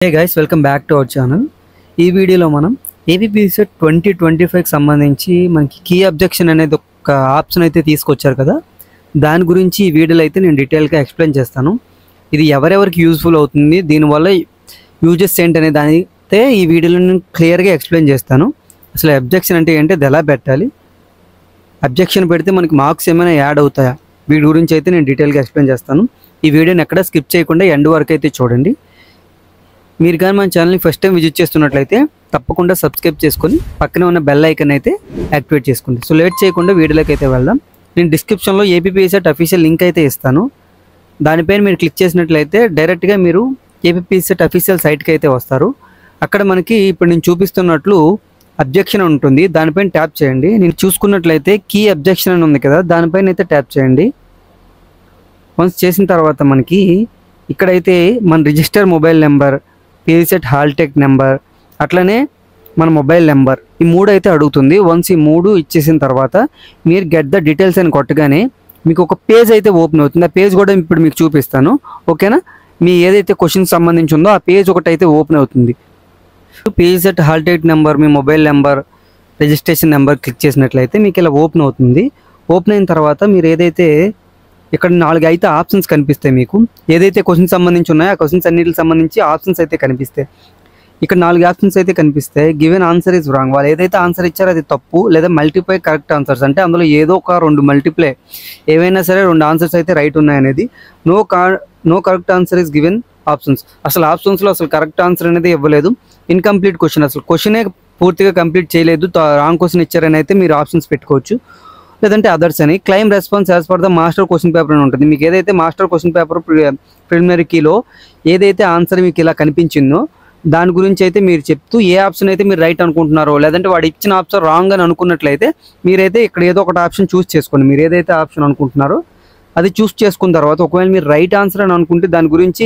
Hey guys, welcome back to our channel. ఈ వీడియోలో మనం ఏపీపీసెట్ 2025 కి సంబంధించి మనకి కీ అబ్జెక్షన్ అనేది ఒక ఆప్షన్ అయితే తీసుకొచ్చారు కదా, దాని గురించి ఈ వీడియోలో అయితే నేను డీటెయిల్గా ఎక్స్ప్లెయిన్ చేస్తాను. ఇది ఎవరెవరికి యూజ్ఫుల్ అవుతుంది, దీనివల్ల యూజెస్ ఏంటి అనే దానితే ఈ వీడియోలో నేను క్లియర్గా ఎక్స్ప్లెయిన్ చేస్తాను. అసలు అబ్జెక్షన్ అంటే ఏంటి, అది ఎలా పెట్టాలి, అబ్జెక్షన్ పెడితే మనకి మార్క్స్ ఏమైనా యాడ్ అవుతాయా, వీటి గురించి అయితే నేను డీటెయిల్గా ఎక్స్ప్లెయిన్ చేస్తాను. ఈ వీడియోని ఎక్కడ స్కిప్ చేయకుండా ఎండ్ వరకు అయితే చూడండి. మీరు కానీ మన ఛానల్ని ఫస్ట్ టైం విజిట్ చేస్తున్నట్లయితే తప్పకుండా సబ్స్క్రైబ్ చేసుకొని పక్కనే ఉన్న బెల్ ఐకన్ అయితే యాక్టివేట్ చేసుకోండి. సో లేట్ చేయకుండా వీడియోలోకి అయితే వెళ్దాం. నేను డిస్క్రిప్షన్లో ఏపీపీసెట్ అఫీషియల్ లింక్ అయితే ఇస్తాను. దానిపైన మీరు క్లిక్ చేసినట్లయితే డైరెక్ట్గా మీరు ఏపీపీసెట్ అఫీషియల్ సైట్కి అయితే వస్తారు. అక్కడ మనకి ఇప్పుడు నేను చూపిస్తున్నట్లు అబ్జెక్షన్ ఉంటుంది, దానిపైన ట్యాప్ చేయండి. నేను చూసుకున్నట్లయితే కీ అబ్జెక్షన్ అని ఉంది కదా, దానిపైన అయితే ట్యాప్ చేయండి. వన్స్ చేసిన తర్వాత మనకి ఇక్కడైతే మన register mobile number, PECET hall ticket number, అట్లనే మన మొబైల్ నెంబర్, ఈ మూడు అయితే అడుగుతుంది. వన్స్ ఈ మూడు ఇచ్చేసిన తర్వాత మీరు గెట్ ద డీటెయిల్స్ అని కొట్టగానే మీకు ఒక పేజ్ అయితే ఓపెన్ అవుతుంది. ఆ పేజ్ కూడా ఇప్పుడు మీకు చూపిస్తాను, ఓకేనా. మీ ఏదైతే క్వశ్చన్ సంబంధించి ఉందో ఆ పేజ్ ఒకటి అయితే ఓపెన్ అవుతుంది. పీసెట్ హాల్ టెక్ నెంబర్, మీ mobile number, registration number click చేసినట్లయితే మీకు ఇలా ఓపెన్ అవుతుంది. ఓపెన్ అయిన తర్వాత మీరు ఏదైతే ఇక్కడ 4 అయితే ఆప్షన్స్ కనిపిస్తాయి. మీకు ఏదైతే క్వశ్చన్స్ సంబంధించి ఉన్నాయో ఆ క్వశ్చన్స్ అన్నిటికి సంబంధించి ఆప్షన్స్ అయితే కనిపిస్తాయి. ఇక్కడ 4 ఆప్షన్స్ అయితే కనిపిస్తాయి. గివెన్ ఆన్సర్ ఇస్ రాంగ్, వాళ్ళు ఏదైతే ఆన్సర్ ఇచ్చారో అది తప్పు, లేదా మల్టిప్లై కరెక్ట్ ఆన్సర్స్, అంటే అందులో ఏదో ఒక 2 మల్టిప్లై, ఏవైనా సరే 2 ఆన్సర్స్ అయితే రైట్ ఉన్నాయనేది. No correct answer is given options, అసలు ఆప్షన్స్లో అసలు కరెక్ట్ ఆన్సర్ అనేది ఇవ్వలేదు. ఇన్కంప్లీట్ క్వశ్చన్, అసలు క్వశ్చనే పూర్తిగా కంప్లీట్ చేయలేదు, రాంగ్ క్వశ్చన్ ఇచ్చారని అయితే మీరు ఆప్షన్స్ పెట్టుకోవచ్చు. లేదంటే అదర్స్ అని. Claim response as per the master question paper అని ఉంటుంది. మీకు ఏదైతే మాస్టర్ క్వశ్చన్ పేపర్ ప్రిలిమినరీ కీలో ఏదైతే ఆన్సర్ మీకు ఇలా కనిపించిందో దాని గురించి అయితే మీరు చెప్తూ ఏ ఆప్షన్ అయితే మీరు రైట్ అనుకుంటున్నారో, లేదంటే వాడు ఇచ్చిన ఆప్షన్ రాంగ్ అని అనుకున్నట్లయితే మీరైతే ఇక్కడ ఏదో ఒకటి ఆప్షన్ చూస్ చేసుకోండి. మీరు ఏదైతే ఆప్షన్ అనుకుంటున్నారో అది చూస్ చేసుకున్న తర్వాత ఒకవేళ మీరు రైట్ ఆన్సర్ అని అనుకుంటే దాని గురించి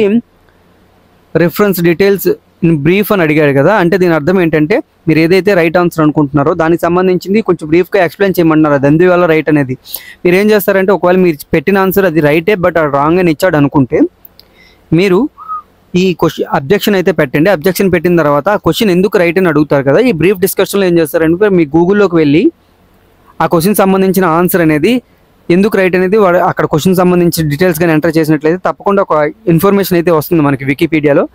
రిఫరెన్స్ డీటెయిల్స్ ఇన్ బ్రీఫ్ అని అడిగాడు కదా, అంటే దీని అర్థం ఏంటంటే మీరు ఏదైతే రైట్ ఆన్సర్ అనుకుంటున్నారో దానికి సంబంధించింది కొంచెం బ్రీఫ్గా ఎక్స్ప్లెయిన్ చేయమంటున్నారు. అది ఎందువల్ల రైట్ అనేది మీరు ఏం చేస్తారంటే, ఒకవేళ మీరు పెట్టిన ఆన్సర్ అది రైటే బట్ అది రాంగ్ అని ఇచ్చాడు అనుకుంటే మీరు ఈ క్వశ్చన్ అబ్జెక్షన్ అయితే పెట్టండి. అబ్జెక్షన్ పెట్టిన తర్వాత ఆ క్వశ్చన్ ఎందుకు రైట్ అని అడుగుతారు కదా, ఈ బ్రీఫ్ డిస్కషన్లో ఏం చేస్తారంటే మీ గూగుల్లోకి వెళ్ళి ఆ క్వశ్చన్ సంబంధించిన ఆన్సర్ అనేది ఎందుకు రైట్ అనేది వాడు అక్కడ క్వశ్చన్ సంబంధించిన డీటెయిల్స్ కానీ ఎంటర్ చేసినట్లయితే తప్పకుండా ఒక ఇన్ఫర్మేషన్ అయితే వస్తుంది మనకి వికీపీడియాలో.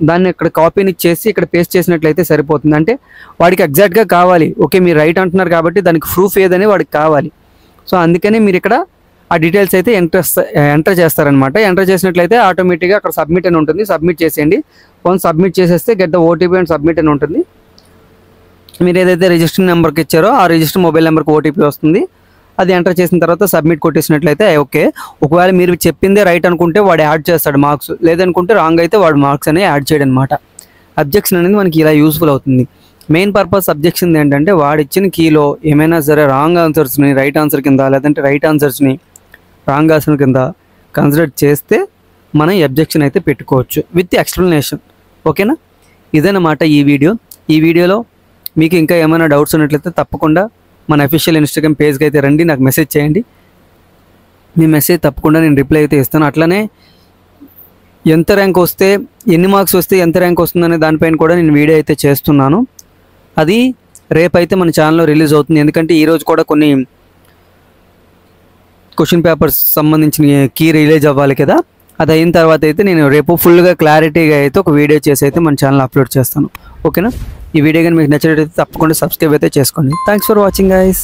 దాన్ని ఇక్కడ కాపీని చేసి ఇక్కడ పేస్ట్ చేసినట్లయితే సరిపోతుంది. అంటే వాడికి ఎగ్జాక్ట్గా కావాలి, ఓకే మీరు రైట్ అంటున్నారు కాబట్టి దానికి ప్రూఫ్ ఏదని వాడికి కావాలి. సో అందుకని మీరు ఇక్కడ ఆ డీటెయిల్స్ అయితే ఎంటర్ చేస్తారనమాట. ఎంటర్ చేసినట్లయితే ఆటోమేటిక్గా అక్కడ సబ్మిట్ అని ఉంటుంది, సబ్మిట్ చేసేయండి. వన్స్ సబ్మిట్ చేసేస్తే get the OTP and submit అని ఉంటుంది. మీరు ఏదైతే రిజిస్టర్ నెంబర్కి ఇచ్చారో ఆ రిజిస్టర్ మొబైల్ నెంబర్కి ఓటీపీ వస్తుంది. అది ఎంటర్ చేసిన తర్వాత సబ్మిట్ కొట్టేసినట్లయితే ఓకే. ఒకవేళ మీరు చెప్పిందే రైట్ అనుకుంటే వాడు యాడ్ చేస్తాడు మార్క్స్, లేదనుకుంటే రాంగ్ అయితే వాడు మార్క్స్ అనేవి యాడ్ చేయడం అనమాట. అబ్జెక్షన్ అనేది మనకి ఇలా యూస్ఫుల్ అవుతుంది. మెయిన్ పర్పస్ అబ్జెక్షన్ ఏంటంటే వాడు ఇచ్చిన కీలో ఏమైనా సరే రాంగ్ ఆన్సర్స్ని రైట్ ఆన్సర్ కింద, లేదంటే రైట్ ఆన్సర్స్ని రాంగ్ ఆన్సర్ కింద కన్సిడర్ చేస్తే మనం అబ్జెక్షన్ అయితే పెట్టుకోవచ్చు విత్ ఎక్స్ప్లెనేషన్, ఓకేనా. ఇదన్నమాట ఈ వీడియోలో మీకు ఇంకా ఏమైనా డౌట్స్ ఉన్నట్లయితే తప్పకుండా మన అఫీషియల్ ఇన్స్టాగ్రామ్ పేజ్కి అయితే రండి, నాకు మెసేజ్ చేయండి. మీ మెసేజ్ తప్పకుండా నేను రిప్లై అయితే ఇస్తాను. అట్లనే ఎంత ర్యాంక్ వస్తే, ఎన్ని మార్క్స్ వస్తే ఎంత ర్యాంక్ వస్తుందనే దానిపైన కూడా నేను వీడియో అయితే చేస్తున్నాను. అది రేపైతే మన ఛానల్లో రిలీజ్ అవుతుంది. ఎందుకంటే ఈరోజు కూడా కొన్ని క్వశ్చన్ పేపర్స్ సంబంధించిన కీ రిలీజ్ అవ్వాలి కదా, అది అయిన తర్వాత అయితే నేను రేపు ఫుల్గా క్లారిటీగా అయితే ఒక వీడియో చేసి అయితే మన ఛానల్ అప్లోడ్ చేస్తాను, ఓకేనా. ఈ వీడియో కానీ మీకు నచ్చినట్లయితే తప్పకుండా సబ్స్క్రైబ్ అయితే చేసుకోండి. Thanks for watching guys.